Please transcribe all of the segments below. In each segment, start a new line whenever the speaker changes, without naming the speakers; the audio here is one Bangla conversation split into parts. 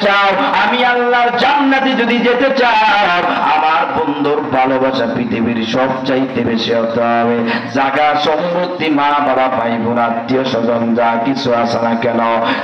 চাও, আমি আল্লাহর জান্নাতে যদি যেতে চাও, আমার বন্ধুর ভালোবাসা পৃথিবীর সব চাইতে বেশি হতে হবে। জায়গা সম্পত্তি মা বাবা ভাই বোন আত্মীয় স্বজন যা কিছু আছে না কেন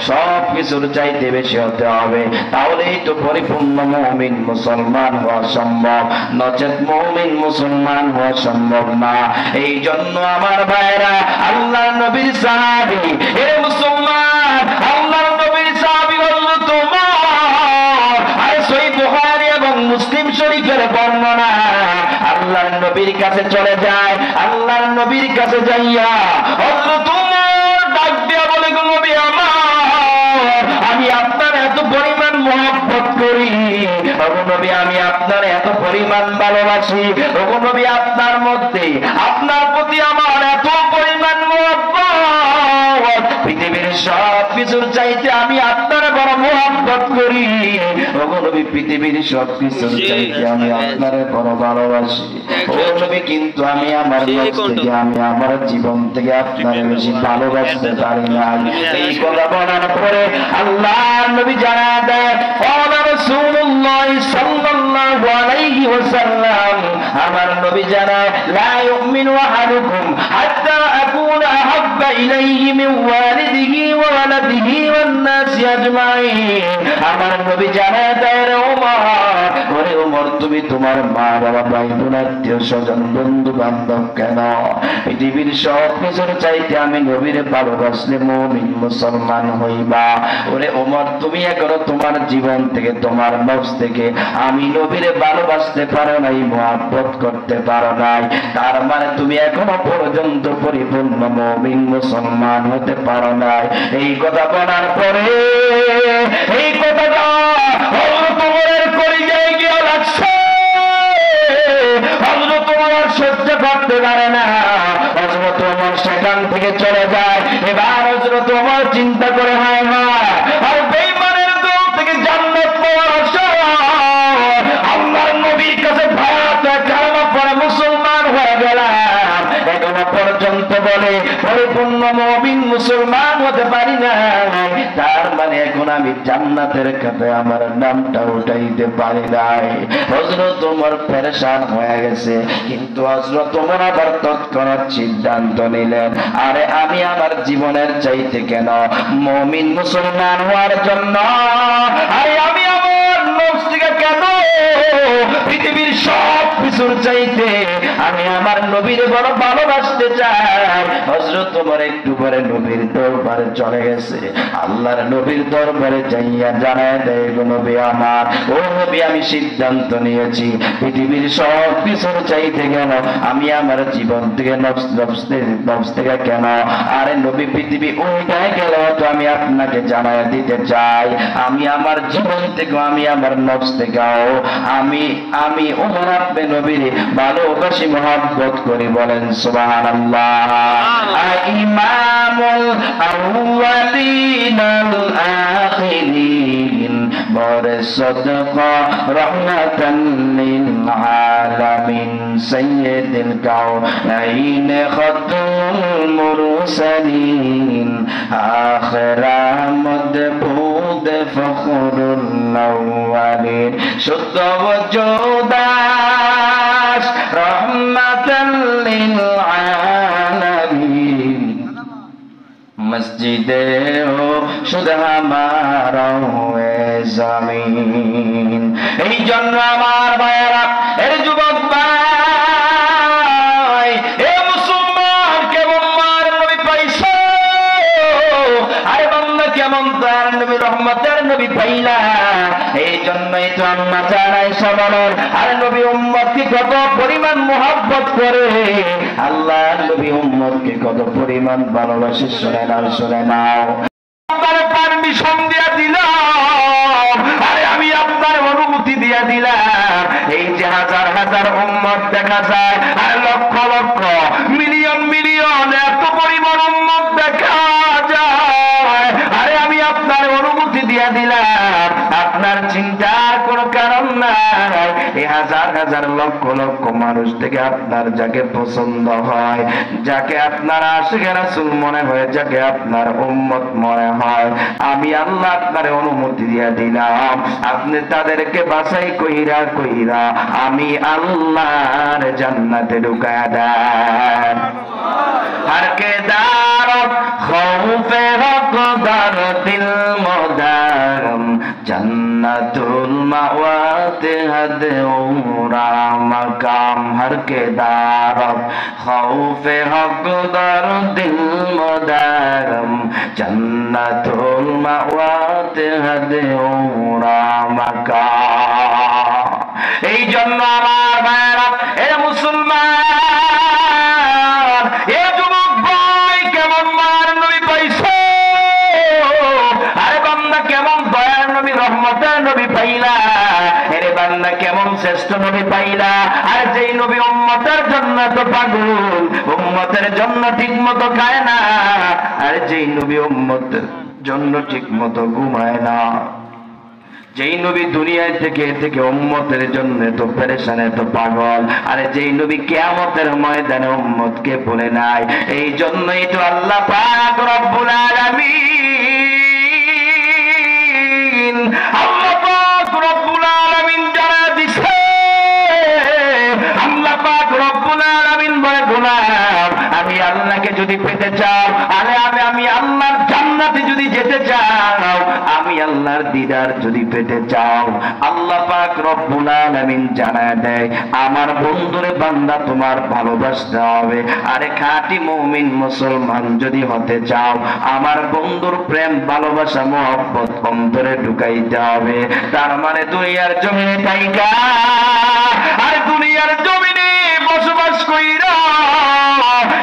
সব কিছুর চাইতে বেশি হতে হবে। তাহলেই তো পরিপূর্ণ মুমিন মুসলমান হওয়া সম্ভব, নচেত মুমিন মুসলমান হওয়া সম্ভব না। এই জন্য আমার ভাইরা, আল্লাহর নবীর সাহাবী, এ মুসলমান, আল্লাহর নবীর সাহাবী হলো তোমার। আর সহিহ বুখারী এবং মুসলিম শরীফের বর্ণনা, আল্লাহর নবীর কাছে চলে যায়, আল্লাহর নবীর কাছে যাইয়া হযরত ওমর ডাক দিয়া বলে, গো নবী আমার, আমি আপনার এত পরিমাণ মহব্বত করি, ওগো নবী আমি আপনার এত পরিমাণ ভালোবাসি, ওগো নবী আপনার মধ্যে, আপনার প্রতি আমার এত পরিমাণ মহব্বত, পৃথিবীর সব কিছুর চাইতে আমি আপনার বড় মহব্বত করি, ওগো নবী পৃথিবীর সব কিছুর চাইতে আমি আপনার বড় ভালোবাসি, ও নবী কিন্তু আমি আমার মন থেকে, আমি আমার জীবন থেকে আপনার বেশি ভালোবাসতে পারি না। এই কথা বলার পরে আল্লাহর নবী জানা দেয়, ওয়া রাসূলুল্লাহ সাল্লাল্লাহু আলাইহি ওয়াসাল্লাম, আমার নবী জানায়, লা ইউমিনু আহাদুকুম হাত্তা আকুনা আহাব্বা ইলাইহি মিন ওয়ালিদিহি ওয়া ওয়ালাদিহি ওয়ান নাসি আজমাইন। আমার নবী জানায় দেয়, রে ওমর, ওরে ওমর, তুমি তোমার মা বাবা ভাই বোন আত্মীয় স্বজন বন্ধু বান্ধব কেন, পৃথিবীর সব কিছুর চাইতে আমি নবীর ভালোবাসলে মুমিন মুসলমান হইবা। ওরে ওমর, তুমি এখনো তোমার জীবন থেকে, তোমার নফস থেকে আমি নবীরে ভালোবাসতে পারো নাই, মুহাব্বত করতে পারো নাই, তার মানে তুমি এখনো পর্যন্ত পরিপূর্ণ মুমিন মুসলমান হতে পারো নাই। এই কথা বলার পরে, এই কথাটা হযরত ওমরের কলিজায় গিয়ে লাগছে, হযরত ওমর সহ্য করতে পারে না, হযরত ওমর সেখান থেকে চলে যায়। এবার হযরত ওমর চিন্তা করে, হায় হায়, আর বেঈমানের দল থেকে জান্নাত পাওয়ার আশা, আল্লাহর নবীর কাছে ভাত কালেমা পড়ে মুসলমান হয়ে গেলাম, এখনো পর্যন্ত বলে পরিপূর্ণ মুমিন মুসলমান হতে পারি না, তার মানে এখন আমি জান্নাতের খাতায় আমার নামটা উঠাইতে পারি নাই। হযরত ওমর পেরেশান হয়ে গেছে, কিন্তু হযরত ওমর আবার তৎক্ষণাৎ সিদ্ধান্ত নিলেন, আরে আমি আমার জীবনের চাইতে কেন মুমিন মুসলমান হওয়ার জন্য, আরে আমি আমার নফস থেকে কেন পৃথিবীর সব কিছুর চাইতে আমি আমার নবীর বড় ভালোবাসতে চাই। হযরত ওমর একটু পরে নবীর দরবারে চলে গেছে, আল্লাহর নবীর দরবারে যাইয়া জানায় দেয়, গো নবী আমার, ও নবী আমি সিদ্ধান্ত নিয়েছি পৃথিবীর সব কিছুর চাইতে কেন আমি আমার জীবন থেকে নফস থেকে কেন, আরে নবী পৃথিবী ওইটাই গেল তো আমি আপনাকে জানায় দিতে চাই, আমি আমার জীবন থেকে, আমি আমার নফস থেকেও আমি ওমর আপনি নবীর ভালোবাসি, মহব্বত করি, বলেন সুবহানাল্লাহ। ইমামুল আউয়ালিন আল আখিরিন বরে সদকা রহমাতান লিল আলামিন সাইয়্যিদুল কাউনাইন খাতুমুল মুরসালিন আখিরামদ বুদ ফখরুল আউয়ালিন শুদ্ধ ওজুদাস রহমাতান লিল আলামিন মসজিদে ও শুধু হামারা হুয়ে জমিন। এই জন্য আমার ভাইয়েরা, এর যুবক ভাই, এ মুসলমান, কেমন মার নবী পাইছো, আরে বান্দা কেমন তার নবী রহমতের নবী পাইলা, এই জন্যই তো আম্মা জানাই সবলন, আর নবী উম্মতকে কত পরিমাণ মুহাব্বত করে, আল্লাহ নবী উম্মতকে কত পরিমাণ ভালোবাসে, শুনে নাও, শুনে নাও। আপনার পারমিশন দিয়া দিলাম, আরে আমি আপনার অনুমতি দিয়া দিলাম, এই যে হাজার হাজার উম্মত দেখা যায়, আর লক্ষ লক্ষ মিলিয়ন মিলিয়ন এত পরিমাণ উম্মত দেখা যায়, আরে আমি আপনার অনুমতি দিয়া দিলাম, আপনার চিন্তার কোনো কারণ নাই, এই হাজার হাজার লক্ষ লক্ষ মানুষ থেকে আপনার যাকে পছন্দ হয়, যাকে আপনার আশিকে রাসূল মনে হয়, যাকে আপনার উম্মত মনে হয়, আমি আল্লাহ আপনার অনুমতি দিয়া দিলাম, আপনি তাদেরকে বাছাই কইরা কইরা আমি আল্লাহর জান্নাতে ঢুকায়া দেন। हर के दारत खौफे हकदार दिल मोदारम जन्नतुल मावाते हदौरा मकाम। हर के दारत खौफे हकदार दिल मोदारम जन्नतुल मावाते हदौरा मकाम। এই জন্য আমার ভাইরা, এ মুসলমান, এ যুবক ভাই, কেমন মার নবী পাইছো? আরে বান্দা কেমন দয়ার নবী, রহমতের নবী পাইলা? আরে বান্দা কেমন শ্রেষ্ঠ নবী পাইলা? আর যেই নবী উম্মতের জন্য তো পাগল, উম্মতের জন্য ঠিক মতো খায় না, আর যেই নবী উম্মতের জন্য ঠিক মতো ঘুমায় না, যেই নবী দুনিয়ায় থেকে থেকে উম্মতের জন্য তো পেরেশান, তো পাগল, আরে যেই নবী কিয়ামতের ময়দানে উম্মতকে বলে নাই। এই জন্যই তো আল্লাহ পাক রব্বুল আলামিন, আল্লাহ পাক রব্বুল আলামিন জানা দিছে, আল্লাহ পাক রব্বুল আলামিন বলে গোলাম, আমি আল্লাহকে যদি পেতে চাও, আরে আমি আল্লাহর জান্নাতে যদি যেতে চাও, আমি আল্লাহর দিদার যদি পেতে চাও, আল্লাহ পাক রব্বুল আলামিন জানায় দেয়, আমার বন্ধুরে বান্দা তোমার ভালোবাসতে হবে। আরে খাঁটি মুমিন মুসলমান যদি হতে চাও, আমার বন্ধুর প্রেম ভালোবাসা মহব্বত অন্তরে ঢুকাইতে হবে। তার মানে দুনিয়ার জমিনে থাইকা, আরে দুনিয়ার জমিনে বসবাস কইরা,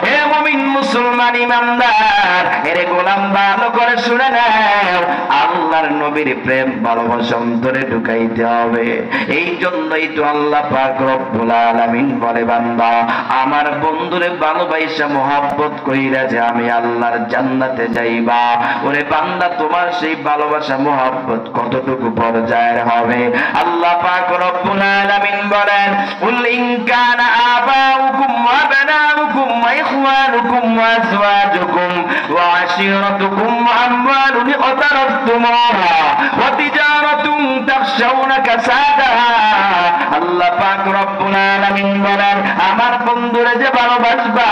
হে মুমিন মুসলমান ইমানদার, এরে গোলাম ভালো করে শুনে নাও, আল্লাহর নবীর প্রেম ভালোবাসা অন্তরে ঢুকাইতে হবে। এই জন্যই তো আল্লাহ পাক রব্বুল আলামিন বলে, বান্দা আমার বন্ধুরে ভালোবাসা মহব্বত কইরা যে আমি আল্লাহর জান্নাতে যাইবা। ওরে বান্দা, তোমার সেই ভালোবাসা মহব্বত কতটুকু পর্যায়ের হবে? আল্লাহ পাক রব্বুল আলামিন বলেন, কুল ইন কানা আবাউকুম ওয়া আবনাউকুম ওয়া ইখওয়ানুকুম ওয়া আজওয়াজুকুম ওয়া আশিরাতুকুম ওয়া আমওয়ালুন ইqtaraftumūhā ওয়া তিজারাতুন তাখশাউনা কাসাদাহা। আল্লাহ পাক রব্বুল আলামিন বলেন, আমার বন্ধুরে যে ভালোবাসবা,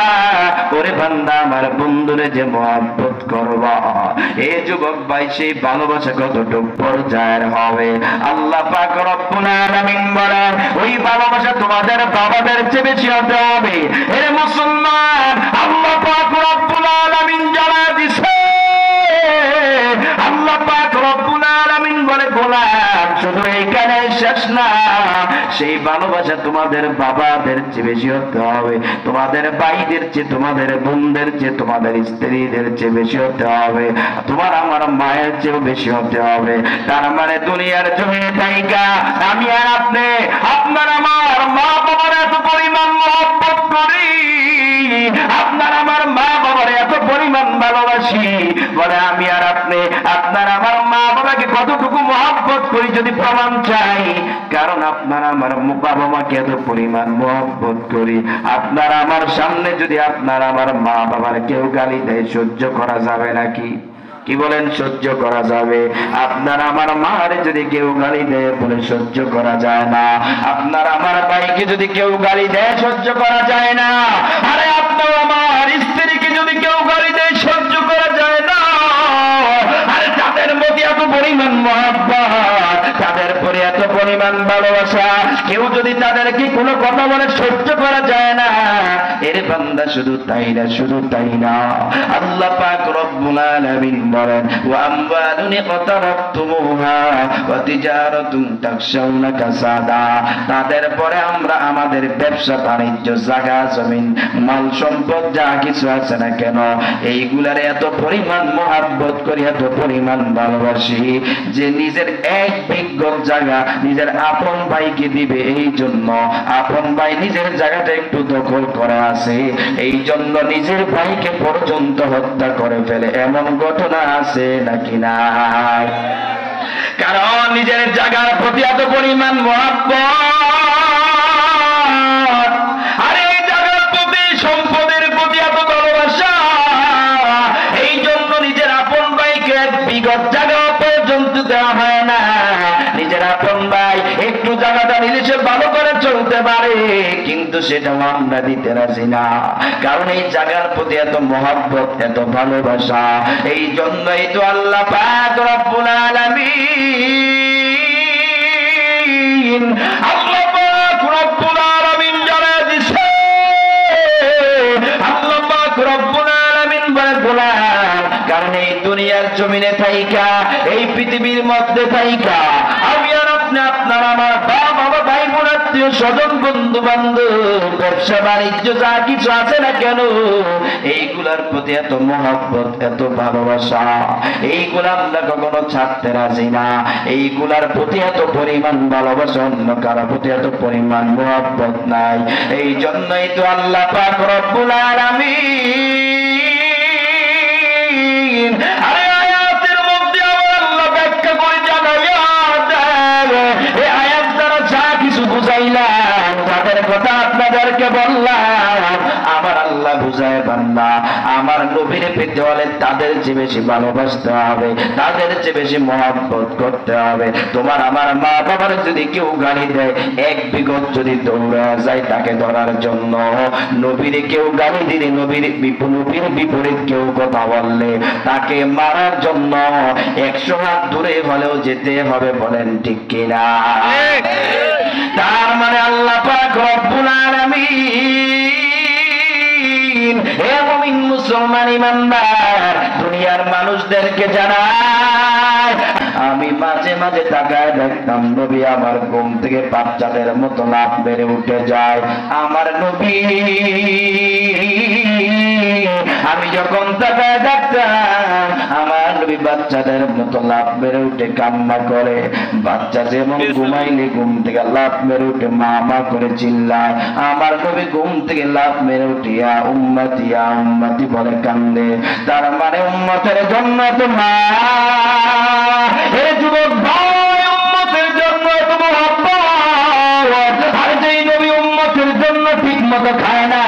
ওরে বান্দা আমার বন্ধুরে যে মহব্বত করবা, এই যুবক ভাই সেই ভালোবাসা কতটুকু পর্যায়ের হবে? আল্লাহ পাক রব্বুল আলামিন বলেন, ওই ভালোবাসা তোমাদের বাবাদের চেয়ে বেশি হতে হবে। হে মুসলমান, আল্লাহ পাক রব্বুল আলামিন জানা দিছে, আল্লাহ পাক রব্বুল আলামিন বলে, গোলাম শুধু এইখানে শেষ না, সেই ভালোবাসা তোমাদের বাবাদের চেয়ে বেশি হতে হবে, তোমাদের ভাইদের চেয়ে, তোমাদের বোনদের চেয়ে, তোমাদের স্ত্রীদের চেয়ে বেশি হতে হবে, তোমার আমার মায়ের চেয়েও বেশি হতে হবে। তার মানে দুনিয়ার জমিনে থাইকা আমি আর আপনি, আপনার আমার মা বাবার এত পরিমাণ মহব্বত করি, আপনার আমার মা বাবার এত পরিমাণ ভালোবাসি, বলে আমি আর আপনি আপনার আমার মা বাবাকে কতটুকু মহব্বত করি যদি প্রমাণ চাই, কারণ আপনার আমার বাবা মাকে এত পরিমাণ মহব্বত করি, আপনার আমার সামনে যদি আপনার আমার মা বাবার কেউ গালি দেয়, সহ্য করা যাবে নাকি? কি বলেন, সহ্য করা যাবে? আপনার আমার মারে যদি কেউ গালি দেয়, বলে সহ্য করা যায় না। আপনার আমার ভাইকে যদি কেউ গালি দেয়, সহ্য করা যায় না। আরে আপনার আমার স্ত্রীকে যদি কেউ গালি দেয়, সহ্য করা যায় না। আরে তাদের মধ্যে এত পরিমাণ মহব্বত, তাদের পরে এত পরিমাণ ভালোবাসা, কেউ যদি তাদেরকে কোনো কথা বলে সহ্য করা যায় না। এর বান্দা শুধু তাই না, শুধু তাই না, আল্লাহ পাক রব্বুল আলামিন বলেন, ওয়া আমওয়ালুন ইqtaraftumūhā ওয়া তিজারাতুন তাখশাউনা কাসাদা। তাদের পরে আমরা আমাদের ব্যবসা বাণিজ্য, জায়গা জমিন, মাল সম্পদ যা কিছু আছে না কেন, এইগুলার এত পরিমাণ মহব্বত করি, এত পরিমাণ ভালোবাসি, যে নিজের এক বিঘত জায়গা নিজের আপন ভাইকে দিবে, এই জন্য আপন ভাই নিজের জায়গাটা একটু দখল করা আছে, এই জন্য নিজের ভাইকে পর্যন্ত হত্যা করে ফেলে, এমন ঘটনা আছে নাকি নাই? কারণ নিজের জায়গার প্রতি এত পরিমাণ মহব্বত, হতে পারে, কিন্তু সেটা আমরা দিতে রাজি না। কারণ এই জায়গার প্রতি এত মহব্বত, এত ভালোবাসা। এই জন্যই তো আল্লাহ পাক রব্বুল আলামিন, আল্লাহ পাক রব্বুল আলামিন জানায় দিছে, আল্লাহ পাক রব্বুল আলামিন বলে গোলাম, কারণ এই দুনিয়ার জমিনে থাইকা, এই পৃথিবীর মধ্যে থাইকা আমি আর আপনি, আপনার আমার বাবা, ভাই বোন, আত্মীয় স্বজন, বন্ধু বান্ধব, ব্যবসা বাণিজ্য যা কিছু আছে না কেন, এইগুলার প্রতি এত মহব্বত, এত ভালোবাসা, এইগুলা আমরা কখনো ছাড়তে রাজি না। এইগুলার প্রতি এত পরিমাণ ভালোবাসা অন্য কারো প্রতি এত পরিমাণ মহব্বত নাই। এই জন্যই তো আল্লাহ পাক রব্বুল আলামিন আরে আয়াতের মধ্যে আমার আল্লাহ ব্যাখ্যা করে জানাইয়া দেন, এই আয়াত দ্বারা যা কিছু বুঝাইলাম, যাদের কথা আপনাদেরকে বললাম, আমার আল্লাহ বুঝায় বান্দা, আমার নবীর পেতে হলে তাদের চেয়ে বেশি ভালোবাসতে হবে, তাদের চেয়ে বেশি মহব্বত করতে হবে। তোমার আমার মা বাবার যদি কেউ গালি দেয়, এক বিগত যদি দৌড়া যায় তাকে ধরার জন্য, নবীর কেউ গালি দিলে, নবীর বিপরীত কেউ কথা বললে তাকে মারার জন্য 100 হাত দূরে হলেও যেতে হবে। বলেন ঠিক কিনা? তার মানে আল্লাহ পাক রব্বুল আলামিন, হে মুমিন মুসলমান ইমানদার, দুনিয়ার মানুষদেরকে জানায়, আমি মাঝে মাঝে তাকায় দেখতাম নবী আমার ঘুম থেকে বাচ্চাদের মতো লাফ বেড়ে উঠে যায়। আমার নবী, আমি যখন তাকায় দেখতাম আমার নবী বাচ্চাদের মতো লাফ বেড়ে উঠে কান্না করে। বাচ্চা যেমন ঘুমাইলে ঘুম থেকে লাফ মেরে উঠে মা মা করে চিল্লায়, আমার নবী ঘুম থেকে লাফ মেরে উঠিয়া উম্মতি উম্মতি বলে কান্দে। তার মানে উম্মতের জন্য তো মা, হে যুবক ভাই, উম্মতের জন্য তো মহব্বত। আর যেই নবী উম্মতের জন্য ঠিক মতো খায় না,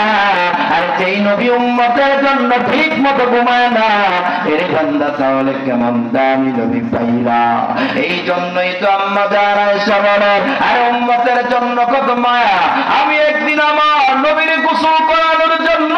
আর যেই নবী উম্মতের জন্য ঠিক মতো ঘুমায় না, এর বান্দা তাহলে কেমন দামি নবী পাইলা। এই জন্যই তো আম্মা জান আয়েশা বলেন, আর উম্মতের জন্য কত মায়া। আমি একদিন আমার নবীর গোসল করানোর জন্য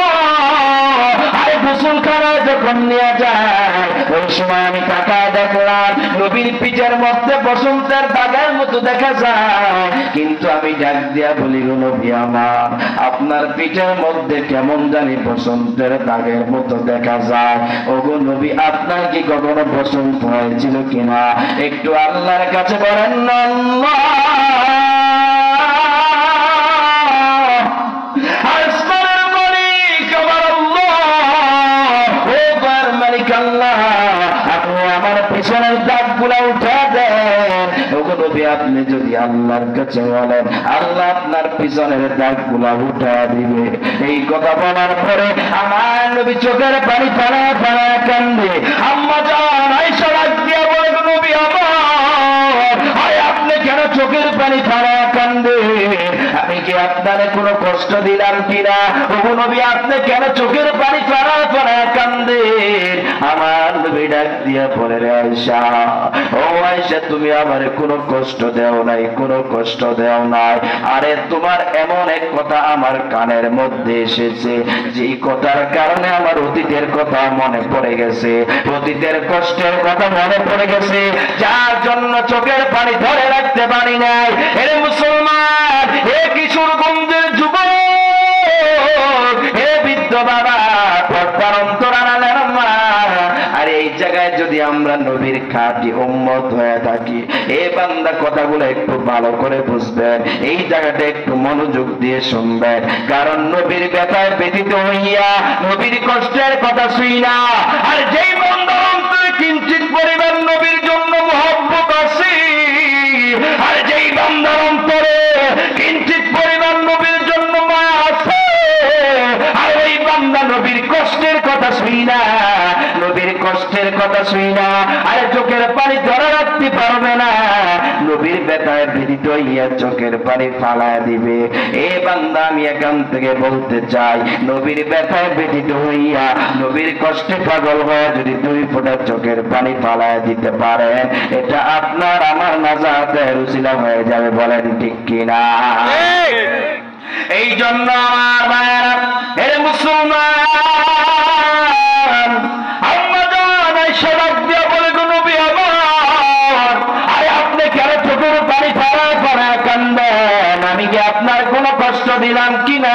আরে গোসলখানায় যখন নিয়ে যায়, ওই সময় আমি তাকায় দেখলাম নবীর পিঠের মধ্যে বসন্তের দাগের মতো দেখা যায়। কিন্তু আমি ডাক দিয়া বলি, গো নবী আমার, আপনার পিঠের মধ্যে কেমন জানি বসন্তের দাগের মতো দেখা যায়। ও গো নবী, আপনার কি কখনো বসন্ত হয়েছিল কিনা? একটু আল্লাহর কাছে বলেন না, আল্লাহ আসমানের মালিক আমার আল্লাহ, ও বার মালিক আল্লাহ, আপনি আমার পিছনের দাগগুলা উঠা দেন। ও গো নবী, আপনি যদি আল্লাহর কাছে বলেন, আল্লাহ আপনার পিছনের দাগগুলা উঠা দিবে। এই কথা বলার পরে আমার নবী চোখের পানি ফেলা ফেলা কান্দে। আম্মা জান আয়েশা ডাক দিয়া বলে, গো নবী আমার, আরে আপনি কেন চোখের পানি ফেলা কান্দে? আমি কি আপনার কোনো কষ্ট দিলাম কিনা? ও নবী, আপনি কেন চোখের পানি ফেলা ফেলা কান্দে? আমার নবী ডাক দিয়া বলে, রে আয়েশা, ও আয়েশা, তুমি আমার কোনো কষ্ট দেও নাই, কোনো কষ্ট দেও নাই। আরে তোমার এমন এক কথা আমার কানের মধ্যে এসেছে, যেই কথার কারণে আমার অতীতের কথা মনে পড়ে গেছে, অতীতের কষ্টের কথা মনে পড়ে গেছে, যার জন্য চোখের পানি ধরে রাখতে পারি নাই। এর মুসলমান, হে কিশোরগঞ্জের যুবক, হে বৃদ্ধ বাবা, পর্দার অন্তরালের মা, আর এই জায়গায় যদি আমরা নবীর খাঁটি উম্মত হয়ে থাকি, এই বান্দা কথাগুলো একটু ভালো করে বুঝবেন, এই জায়গাটা একটু মনোযোগ দিয়ে শুনবেন। কারণ নবীর ব্যথায় ব্যথিত হইয়া নবীর কষ্টের কথা শুই না, আর যেই বান্দার অন্তরে কিঞ্চিত পরিমাণ নবীর জন্য মহব্বত আছে, আর যেই বান্দার অন্তরে কিঞ্চিত পরিমাণ নবীর জন্য মায়া আছে, আর ওই বান্দা নবীর কষ্টের কথা শুই না, নবীর কষ্টের কথা শুই না, আর চোখের পানি ধরে রাখতে পারবে না, নবীর ব্যথায় ব্যথিত হইয়া চোখের পানি ফালায় দিবে। এ বান্দা, আমি এখান থেকে বলতে চাই, নবীর ব্যথায় ব্যথিত হইয়া নবীর কষ্টে পাগল হয়ে যদি 2 ফোঁটা চোখের পানি ফালায় দিতে পারেন, এটা আপনার আমার নাজাতের উসিলা হয়ে যাবে। বলেন ঠিক কিনা? এই জন্য আমার ভাইয়েরা, হে মুসলমান, আম্মা জান আয়েশা রাদিয়া বলে, গো নবী আমার, আরে আপনি কেন চোখের পানি ফালায় ফালায় কান্দেন? আমি কি আপনার কোনো কষ্ট দিলাম কিনা?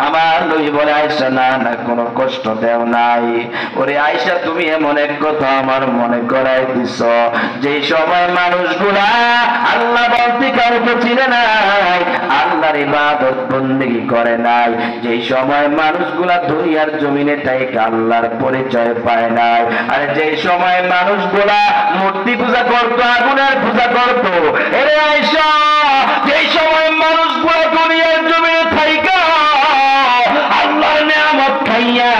আমার নবী বলে, আয়েশা, না না, কোনো কষ্ট দেও নাই। ওরে আয়েশা, তুমি এমন এক কথা আমার মনে করাই দিছ, যে সময় মানুষগুলা আল্লাহ বলতে কাউকে চিনে নাই, আল্লাহর ইবাদত বন্দেগী করে নাই, যে সময় মানুষগুলা দুনিয়ার জমিনে তাইকে আল্লাহর পরিচয় পায় নাই, আর যে সময় মানুষগুলা মূর্তি পূজা করতো, আগুনের পূজা করতো, এরে আয়েশা, যে সময় মানুষগুলা দুনিয়ার জমিনে থাইকা আল্লাহর নিয়ামত খাইয়া,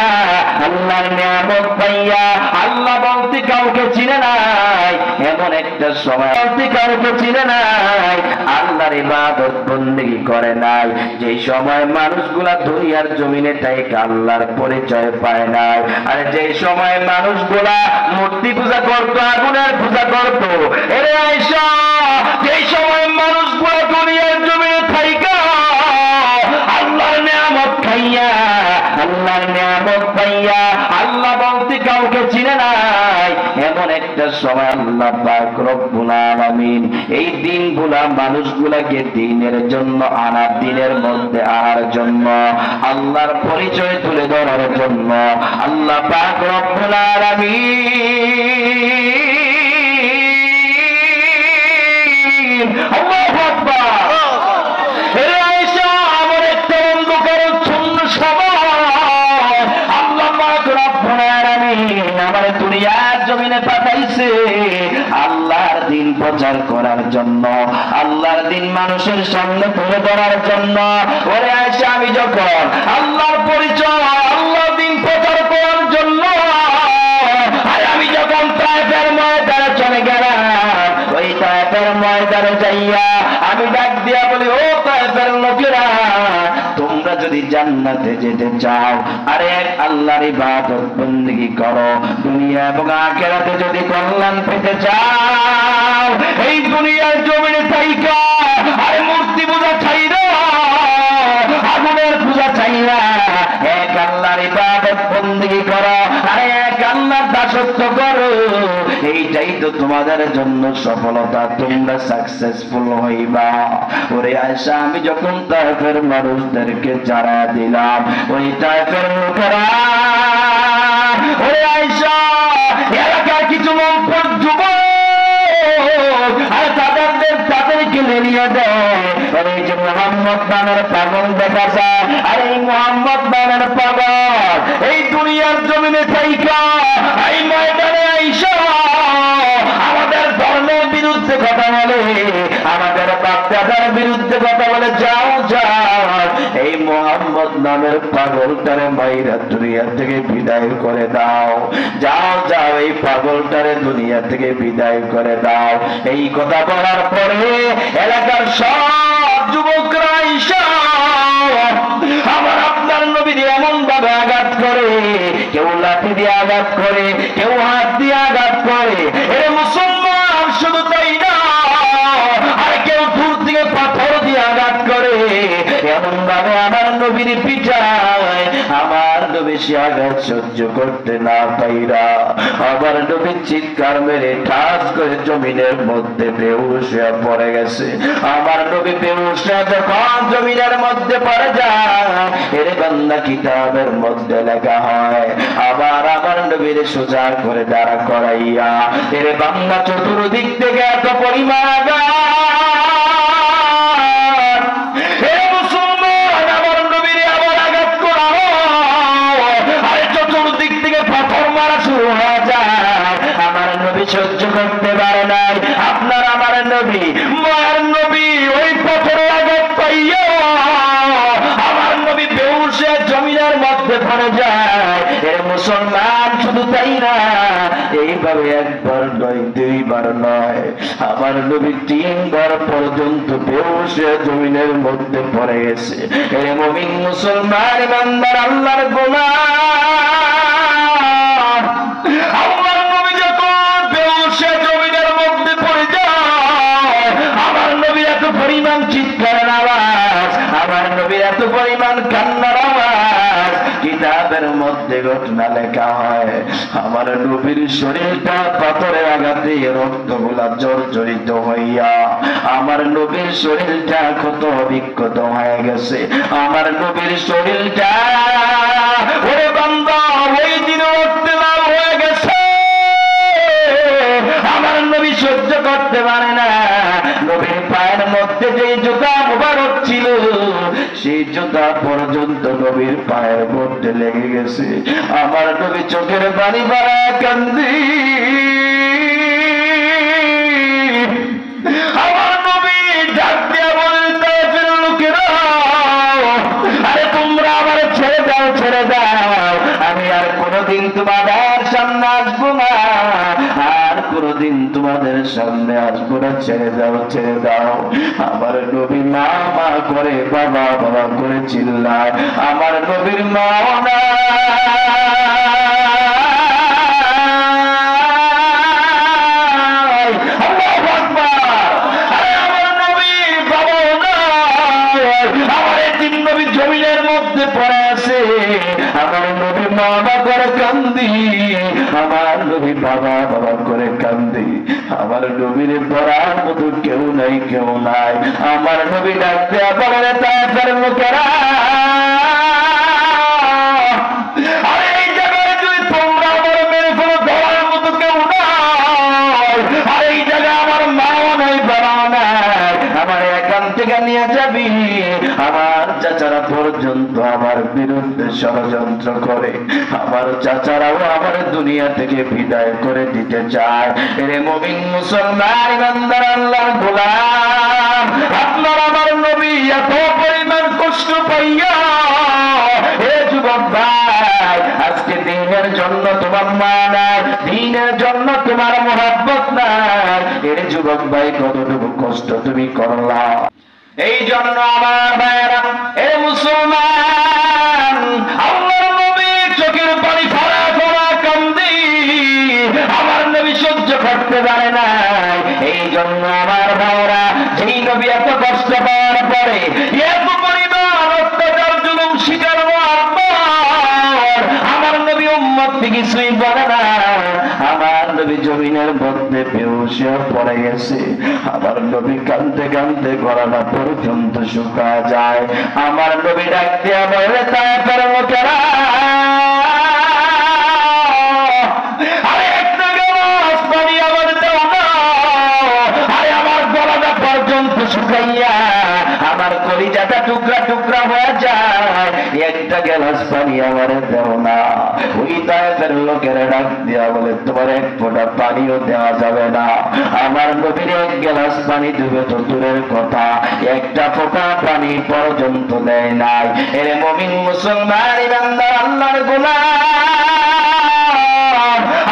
আল্লাহর নিয়ামত পাইয়া আল্লাহ বলতে কাউকে চিনে নাই, এমন একটা সময় বলতে কাউকে চিনে নাই, আল্লাহর ইবাদত বন্দেগী করে নাই, যে সময় মানুষগুলা দুনিয়ার জমিনে তাইকে আল্লাহর পরিচয় পায় নাই, আর যে সময় মানুষগুলা মূর্তি পূজা করতো, আগুনের পূজা করতো, এরে আয়েশা, যে সময় মানুষগুলা দুনিয়ার জমিনে থাইকা আল্লাহর নিয়ামত খাইয়া, আল্লাহর নিয়ামত পাইয়া আল্লাহ বলতে কাউকে চিনে নাই, এমন একটা সময় আল্লাহ পাক রব্বুল আলামিন এই দিনগুলা মানুষগুলাকে দিনের জন্য আনার, দিনের মধ্যে আনার জন্য, আল্লাহর পরিচয় তুলে ধরার জন্য আল্লাহ পাক রব্বুল আলামিন, আল্লাহু আকবার, আমার দুনিয়ার জমিনে পাঠাইছে আল্লাহর দিন প্রচার করার জন্য, আল্লাহর দিন মানুষের সামনে তুলে ধরার জন্য। ওরে আয়েশা, আমি যখন আল্লাহর পরিচয়, আল্লাহর দিন প্রচার করার জন্য, আর আমি যখন তায়েফের ময়দানে চলে গেলাম, ওই তায়েফের ময়দানে যাইয়া আমি ডাক দিয়া বলি, ও তায়েফের লোকেরা, তোমরা যদি জান্নাতে যেতে চাও, আরে আল্লাহর ইবাদত বন্দেগী করো, দুনিয়া এবং আখিরাতে যদি কল্যাণ পেতে চাও, এই দুনিয়ার জমিনে থাইকা আরে মূর্তি পূজা ছাইরা, আগুনের পূজা ছাইরা এক আল্লাহর ইবাদত বন্দেগী করো, আরে এক আল্লাহর দাসত্ব করো, এইটাই তো তোমাদের জন্য সফলতা, তোমরা সাকসেসফুল হইবা। ওরে আয়েশা, আমি যখন তায়েফের মানুষদেরকে জানা দিলাম, ওই তায়েফের লোকেরা, ওরে আয়েশা, এলাকার কিছু মনপুর যুবক আর তাদেরকে নিয়ে দেয়, এই যে মুহাম্মদ নামের পাগল দেখা যায়, আর এই মুহাম্মদ নামের পাগল এই দুনিয়ার জমিনে থাইকা এই ময়দানে আয়েশা আমাদের ধর্মের বিরুদ্ধে কথা বলে, আমাদের বাপদাদার বিরুদ্ধে কথা বলে, যাও যাও এই মুহাম্মদ নামের পাগলটারে মাইরা দুনিয়া থেকে বিদায় করে দাও, যাও যাও এই পাগলটারে দুনিয়া থেকে বিদায় করে দাও। এই কথা বলার পরে এলাকার সব যুবকরা আয়েশা আমার আপনার নবীর এমন ভাবে আঘাত করে, কেউ লাঠি দিয়ে আঘাত করে, কেউ হাত দিয়ে আঘাত করে, এ মুসলমান শুধু তাই না, আর কেউ দূর থেকে পাথর দিয়ে আঘাত করে, এমন ভাবে আমার নবীর পিঠায় আমার নবী সে আঘাত সহ্য করতে না পাইরা আমার নবীর চিৎকার মেরে ঠাস করে জমিনের মধ্যে বেহুশ হয়ে পড়ে গেছে। আমার নবী বেহুশ হয়ে যখন জমিনের মধ্যে পড়ে যায়, এর বান্দা কিতাবের মধ্যে লেখা হয়, আবার আমার নবীর সোজা করে দাঁড়া করাইয়া এর বান্দা চতুর্দিক থেকে এত পরিমাণ সহ্য করতে পারে নাই। আপনার আমার নবী, মায়ের নবী ওই পথের আঘাত পাইয়া আমার নবী বেহুশে জমিনের মধ্যে পড়ে যায়। এর মুসলমান শুধু তাই না, এইভাবে একবার নয় দুইবার নয়, আমার নবী 3 বার পর্যন্ত বেহুশ হয়ে জমিনের মধ্যে পড়ে গেছে। এর মুমিন মুসলমান ইমানদার আল্লাহর গোলাম, আমার নবী যখন বেহুশ হয়ে জমিনের মধ্যে পড়ে যায়, আমার নবীর এত পরিমাণ চিৎকারের আওয়াজ, আমার নবীর এত পরিমাণ কান্নার আওয়াজ, কিতাবের মধ্যে ঘটনা লেখা হয় আমার নবীর শরীরটা পাথরের আঘাতে রক্তগুলা জর্জরিত হইয়া আমার নবীর শরীরটা ক্ষত বিক্ষত হয়ে গেছে। আমার নবীর শরীরটা ওরে বান্দা ওই দিন রক্তে লাল হয়ে গেছে। আমার নবী সহ্য করতে পারে না, নবীর পায়ের মধ্যে যে জুতা মোবারক ছিল সেই জুতা পর্যন্ত নবীর পায়ের মধ্যে লেগে গেছে। আমার নবী চোখের পানি বাড়া কান্দি, আমার নবী ডাক দিয়া বলেন তায়েফের লোকেরা, আরে তোমরা আমার ছেড়ে দাও, ছেড়ে দাও, আমি আর কোনোদিন তোমাদের সামনে আসবো না, আর কোনোদিন তোমাদের সামনে আসবো না, ছেড়ে দাও, ছেড়ে দাও। আমার নবী মা মা করে বাবা বাবা করে চিল্লায়, আমার নবীর মা না জমিনের মধ্যে পড়ে আছে। আমার নবী মা করে কান্দি, আমার নবী বাবা বাবা করে কান্দি। আমার নবীর পড়ার মতো কেউ নাই, কেউ নাই। আমার নবী ডাক দেয়া বলে তায়েফের লোকেরা, আরে এই জায়গায় যদি তোমরা আমার মেরে ফেলো ধরার মতো কেউ নাই, আর এই জায়গায় আমার মাও নাই বাবাও নাই, আমার এখান থেকে নিয়ে যাবি। আমার চাচারা পর্যন্ত আমার বিরুদ্ধে ষড়যন্ত্র করে, আমার চাচারাও আমার দুনিয়া থেকে বিদায় করে দিতে চায়। এরে মুমিন মুসলমান ইমানদার আল্লাহর গোলাম, আপনার আমার নবী এত পরিমাণ কষ্ট পাইয়া, হে যুবক ভাই, আজকে দিনের জন্য তোমার মা নাই, দিনের জন্য তোমার মহব্বত নাই, এর যুবক ভাই কতটুকু কষ্ট তুমি করলা। এই জন্য আমার ভাইয়েরা, এ মুসলমান, আল্লাহর নবী চোখের পানি ফোঁড়া ফোঁড়া কান্দি, আমার নবী সহ্য করতে পারে নাই। এই জন্য আমার ভাইয়েরা, যেই নবী এত কষ্ট পাওয়ার পরে এত পরিমাণ অত্যাচার জুলুম শিকার হওয়ার পর আমার নবী উম্মত কিছুই বলে না, আমার নবী জমিনের মধ্যে বেহুশ হয়ে পড়ে গেছে। আমার নবী কাঁদতে কাঁদতে গলাটা পর্যন্ত শুকায় যায়। আমার নবী ডাক দিয়া বলে তায়েফের লোকেরা, আরে একটা গ্লাস পানি আমার দাও না, আরে আমার গলাটা পর্যন্ত শুকাইয়া আমার কলিজাটা টুকরা টুকরা হয়ে যায়, একটা গ্লাস পানি আমার দাও না। ওই তায়েফের লোকেরা ডাক দিয়া বলে তোমার এক ফোঁটা পানিও দেওয়া যাবে না। আমার নবীর এক গ্লাস পানি দেবে তো দূরের কথা, একটা ফোঁটা পানি পর্যন্ত দেয় নাই। এর মুমিন মুসলমান ইমানদার আল্লাহর গোলাম,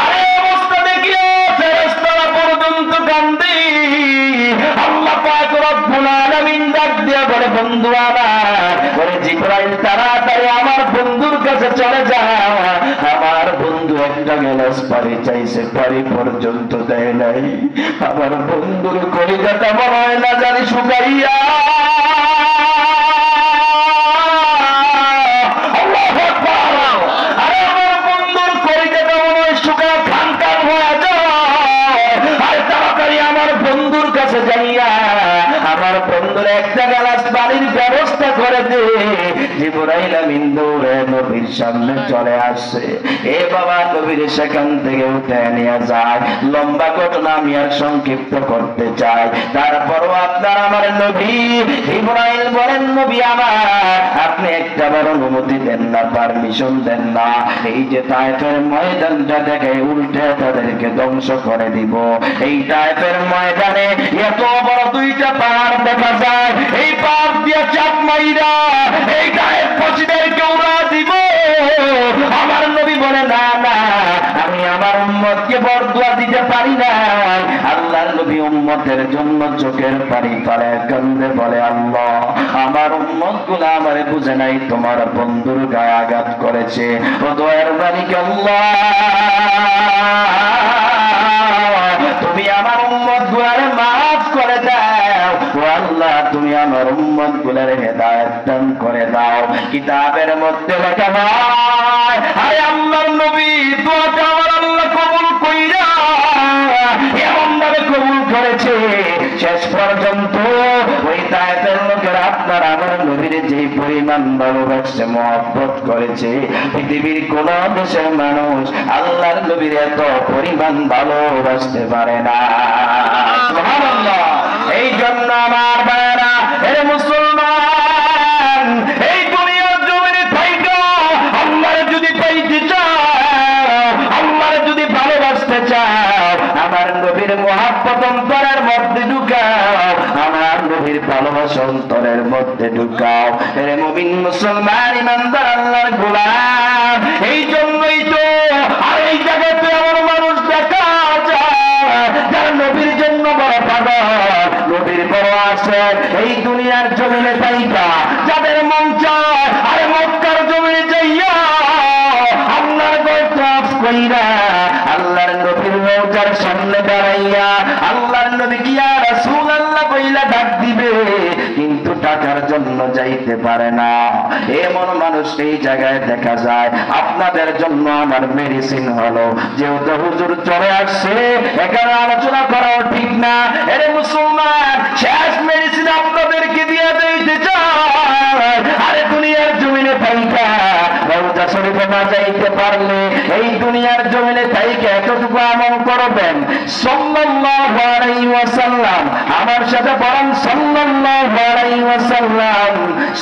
আরে অবস্থা দেখিও ফেরেশতারা পর্যন্ত কান্দে। আল্লাহ পাক রব্বুল আলামিন ডাক দিয়া বলে বন্ধু আমার, বলে জিবরাইল তাড়াতাড়ি আমার বন্ধুর কাছে চলে যা। আমার বন্ধু একটা গ্লাস পানি চাইছে, পানি পর্যন্ত দেয় নাই। আমার বন্ধুর কলিজাটা মনে হয় না জানি শুকাইয়া, আরে আমার বন্ধুর কলিজাটা মনে হয় শুকায় খান খান হয়ে যায়। আর তাড়াতাড়ি আমার বন্ধুর কাছে যাইয়া আমার বন্ধুর একটা গ্লাস পানির ব্যবস্থা করে দে। জিবরাইল আমিন দৌড়ে নবীর সামনে চলে আসছে। এ বাবা, নবীর সেখান থেকে উঠে নিয়ে যায়। লম্বা ঘটনা আমি আর সংক্ষিপ্ত করতে চাই, তারপরও আপনার আমার নবী জিবরাইল বলেন, নবী আমার, আপনি একটা বার অনুমতি দেন না, পারমিশন দেন না, এই যে তায়েফের ময়দানটা দেখে উল্টে তাদেরকে ধ্বংস করে দিব। এই তায়েফের ময়দানে এত বড় দুইটা পাহাড় দেখা যায়, এই পাহাড় দিয়ে চাপ মাইরা এই তায়েফবাসীদেরকে উড়া দিব। আমার নবী বলে না না, আমি আমার উম্মতকে বড় দোয়া দিতে পারি না। আল্লাহর নবী উম্মতের জন্য চোখের পানি ফেলে কান্দে বলে, আল্লাহ আমার উম্মতগুলো আমারে বুঝে নাই, তোমার বন্ধুর গায়ে আঘাত করেছে। ও দয়ার মালিক আল্লাহ, তুমি আমার উম্মতগুলোরে মাফ করে দাও। ও আল্লাহ, তুমি আমার উম্মতগুলোর হেদায়েত দান করে দাও। কিতাবের মধ্যে লেখা হয়, আরে আল্লাহর নবী দোয়াটা আমার আল্লাহ কবুল কইরা এমন ভাবে কবুল করেছে, শেষ পর্যন্ত ওই তায়েফের লোকেরা আপনার আমার নবীর যে পরিমাণ ভালোবাসছে, মহব্বত করেছে, পৃথিবীর কোন দেশের মানুষ আল্লাহর নবীর এত পরিমাণ ভালোবাসতে পারে না। সুবহানাল্লাহ। এই জন্য আমার ভাইরা, এর মুসলমান, এই দুনিয়ার জমিনে থাইকা আল্লাহর যদি পাইতে চাও, আল্লাহর যদি ভালোবাসতে চাও, আমার নবীর মহব্বত অন্তরের মধ্যে ঢুকাও, আমার নবীর ভালোবাসা অন্তরের মধ্যে ঢুকাও। এর মুমিন মুসলমান ইমানদার আল্লাহর গোলাম। এই জন্যই তো আর এই জায়গাতে আমার মানুষ দেখা যায় যারা নবীর জন্য বড় পাগল, নবীর বড় আছে। এই দুনিয়ার জমিনে পাইকা যাদের মন চায় আরে মক্কার জমিনে যাইয়া আল্লাহর গোলাপ কইরা আল্লাহর নবীর রওজার সামনে দাঁড়াইয়া আল্লাহর নবী কি ইয়া রাসূলুল্লাহ কইলা ডাক দিবে, কিন্তু টাকার জন্য যাইতে পারে না। এমন মানুষ এই জায়গায় দেখা যায়। আপনাদের জন্য আমার মেডিসিন হলো, যেহেতু হুজুর চলে আসছে এখানে আলোচনা করাও ঠিক না। এরে মুসলমান, শেষ মেডিসিন আপনাদেরকে দিয়ে দিতে চাই। আরে দুনিয়ার জমিনে থাইকা রওজা শরীফে না যাইতে পারলে এই দুনিয়ার জমিনে থাইকা এতটুকু আমল করবেন, সাল্লাল্লাহু আলাইহি ওয়াসাল্লাম, আমার সাথে বলেন সাল্লাল্লাহু আলাইহি ওয়াসাল্লাম,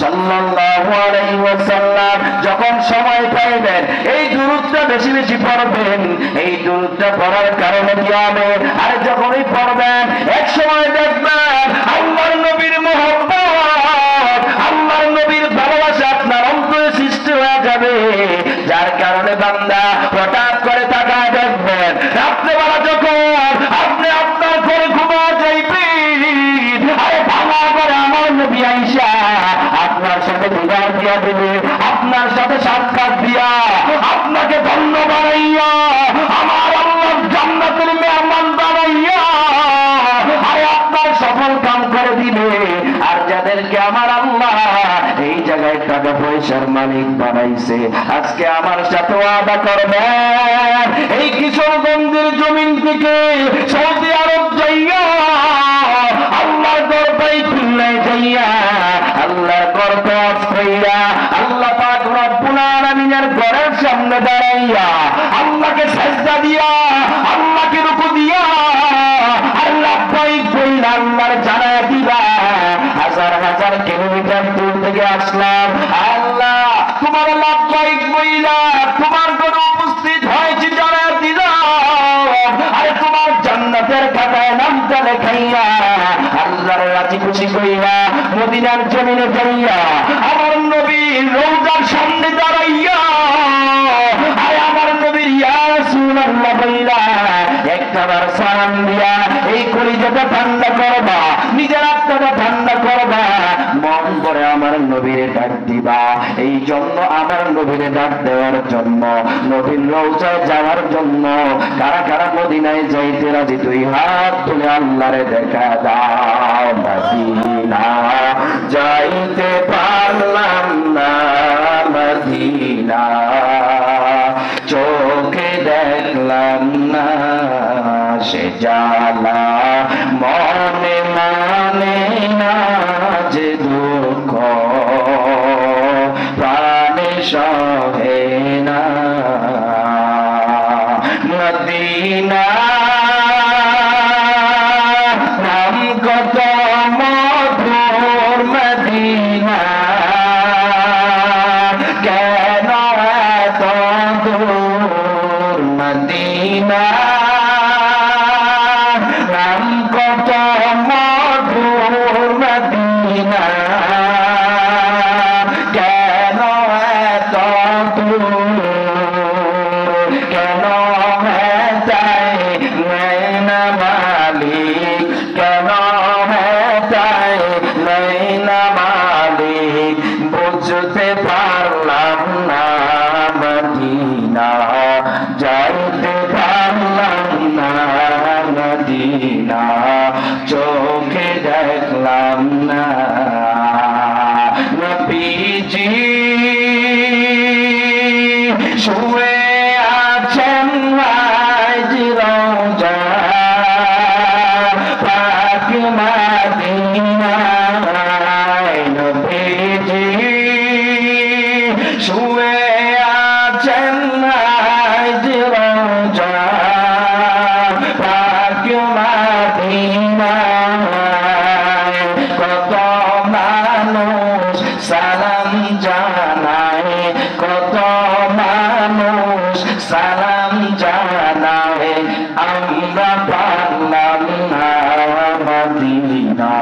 সাল্লাল্লাহু আলাইহি ওয়াসাল্লাম। যখন সময় পাইবেন এই দুরূদটা বেশি বেশি পড়বেন। এই দুরূদটা পড়ার কারণে কি হবে, আর যখনই পড়বেন এক সময় দেখবেন আল্লাহর নবীর মহব্বত, আল্লাহর নবীর ভালোবাসা আপনার অন্তরে সৃষ্টি হয়ে যাবে। যার কারণে বান্দা হঠাৎ করে তাকায় দেখবেন রাত্রেবেলা যখন আপনি আপনার ঘরে ঘুমা যাইবেন, আরে ভাঙা করে আমার নবী আইসা আপনার সাথে দিদার দিয়া দেবে, আপনার সাথে সাক্ষাৎ দিয়া আপনাকে ধন্য বানাইয়া আমার আল্লাহ জান্নাতের মেহমান বানাইয়া আরে আপনার সফল কাম করে দিবে। আর যাদেরকে আমার আল্লাহ এই জায়গায় টাকা পয়সার মালিক বানাইছে, আজকে আমার সাথে ওয়াদা করবেন এই কিশোরগঞ্জের জমিন থেকে সৌদি আরব যাইয়া আল্লাহর দরবারে খুলনায় যাইয়া আল্লাহর দরবার কইরা আল্লাহ পাক রব্বুল আলামিনের ঘরের সামনে দাঁড়াইয়া আল্লাহকে সাজদা দিয়া আল্লাহকে রুকু দিয়া আল্লাহ পাক কইলা আল্লাহর জানায়া দিবা, হাজার হাজার কিলোমিটার দূর থেকে আসলাম আল্লাহ তোমার লাভবাহিক বইলা তোমার ঘরে উপস্থিত হয়েছে জানায়া দিলাম, আরে তোমার জান্নাতের খাতায় নামটা লেখাইয়া আল্লাহর রাজি খুশি কইরা মদিনার জমিনে যাইয়া আমার নবীর রওজার সামনে দাঁড়াইয়া আরে আমার নবীর ইয়া রাসূলুল্লাহ বইলা একটাবার সালাম দিয়া এই কলিজাটা ঠান্ডা করবা, নিজের আত্মাটা ঠান্ডা করবা, মন করে আমার নবীরে ডাক দিবা। এই জন্য আমার নবীরে ডাক দেওয়ার জন্য, নবীর রওজায় যাওয়ার জন্য কারা কারা মদিনায় যাইতে রাজি তুই হাত তুলে আল্লাহরে দেখা দাও। মদিনা যাইতে পারলাম না, মদিনা চোখে দেখলাম না, সে জ্বালা মনে মানে না, যে দুঃখ প্রাণে সহে না। মদিনা নাম কত মধুর, মদিনা কেন এত দূর, মদিনা যাইতে পারলাম না মদিনা, যাইতে পারলাম না মদিনা, চোখে দেখলাম না নবীজি শুয়ে আছেন রওজা পাক মদিনায়, নবীজি শুয়ে আছেন রওজা পাক মদিনায়, কত মানুষ সালাম জানায়, কত মানুষ সালাম জানায়, আমরা পারলাম না মদিনা,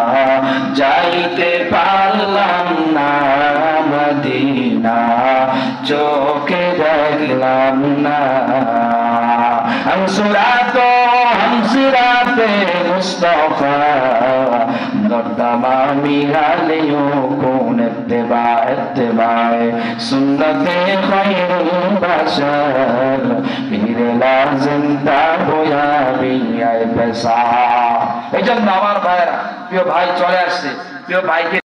যাইতে পারলাম না মদিনা, চোখে দেখলাম না। हमसिराते मुस्तफा दर्दमामी हालियों कौन इत्तिबाए सुन्नते खैरुल बशर पीर लाजिम ताबोया बियाए पैसा। এই জন্য আমার ভাইরা, প্রিয় ভাই চলে আসছে, প্রিয় ভাইকে